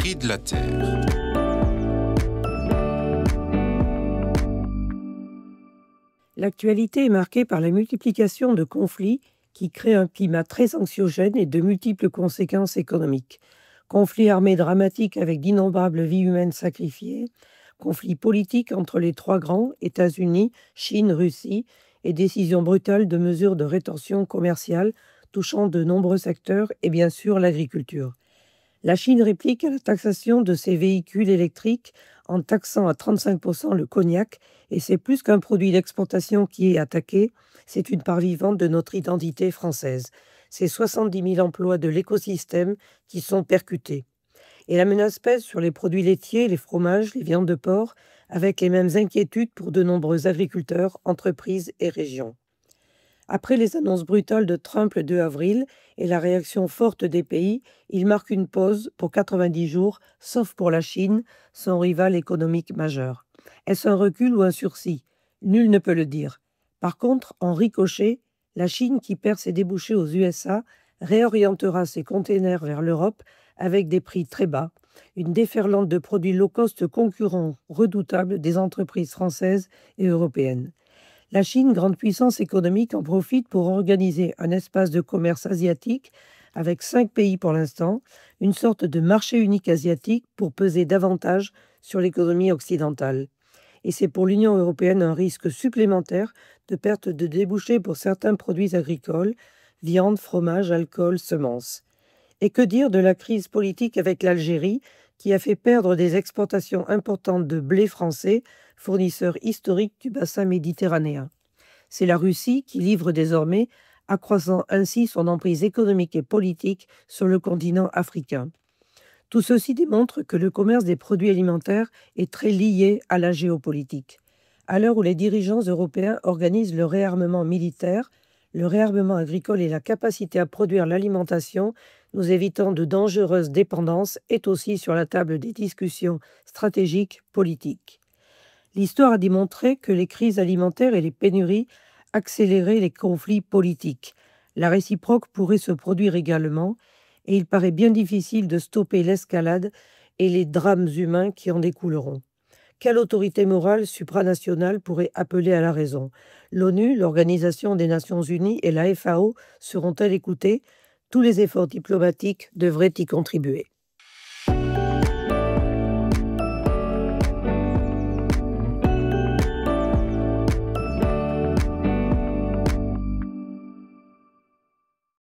prix de la terre. L'actualité est marquée par la multiplication de conflits qui créent un climat très anxiogène et de multiples conséquences économiques. Conflits armés dramatiques avec d'innombrables vies humaines sacrifiées, conflits politiques entre les trois grands, États-Unis, Chine, Russie, et décisions brutales de mesures de rétention commerciale touchant de nombreux secteurs et bien sûr l'agriculture. La Chine réplique à la taxation de ses véhicules électriques en taxant à 35% le cognac, et c'est plus qu'un produit d'exportation qui est attaqué, c'est une part vivante de notre identité française. C'est 70 000 emplois de l'écosystème qui sont percutés. Et la menace pèse sur les produits laitiers, les fromages, les viandes de porc, avec les mêmes inquiétudes pour de nombreux agriculteurs, entreprises et régions. Après les annonces brutales de Trump le 2 avril et la réaction forte des pays, il marque une pause pour 90 jours, sauf pour la Chine, son rival économique majeur. Est-ce un recul ou un sursis? Nul ne peut le dire. Par contre, en ricochet, la Chine, qui perd ses débouchés aux USA, réorientera ses containers vers l'Europe avec des prix très bas, une déferlante de produits low-cost concurrents redoutables des entreprises françaises et européennes. La Chine, grande puissance économique, en profite pour organiser un espace de commerce asiatique avec 5 pays pour l'instant, une sorte de marché unique asiatique pour peser davantage sur l'économie occidentale. Et c'est pour l'Union européenne un risque supplémentaire de perte de débouchés pour certains produits agricoles, viande, fromage, alcool, semences. Et que dire de la crise politique avec l'Algérie, qui a fait perdre des exportations importantes de blé français, fournisseur historique du bassin méditerranéen. C'est la Russie qui livre désormais, accroissant ainsi son emprise économique et politique sur le continent africain. Tout ceci démontre que le commerce des produits alimentaires est très lié à la géopolitique. À l'heure où les dirigeants européens organisent le réarmement militaire, le réarmement agricole et la capacité à produire l'alimentation, nous évitons de dangereuses dépendances, est aussi sur la table des discussions stratégiques politiques. L'histoire a démontré que les crises alimentaires et les pénuries accéléraient les conflits politiques. La réciproque pourrait se produire également, et il paraît bien difficile de stopper l'escalade et les drames humains qui en découleront. Quelle autorité morale supranationale pourrait appeler à la raison? L'ONU, l'Organisation des Nations Unies et la FAO seront-elles écoutées? Tous les efforts diplomatiques devraient y contribuer.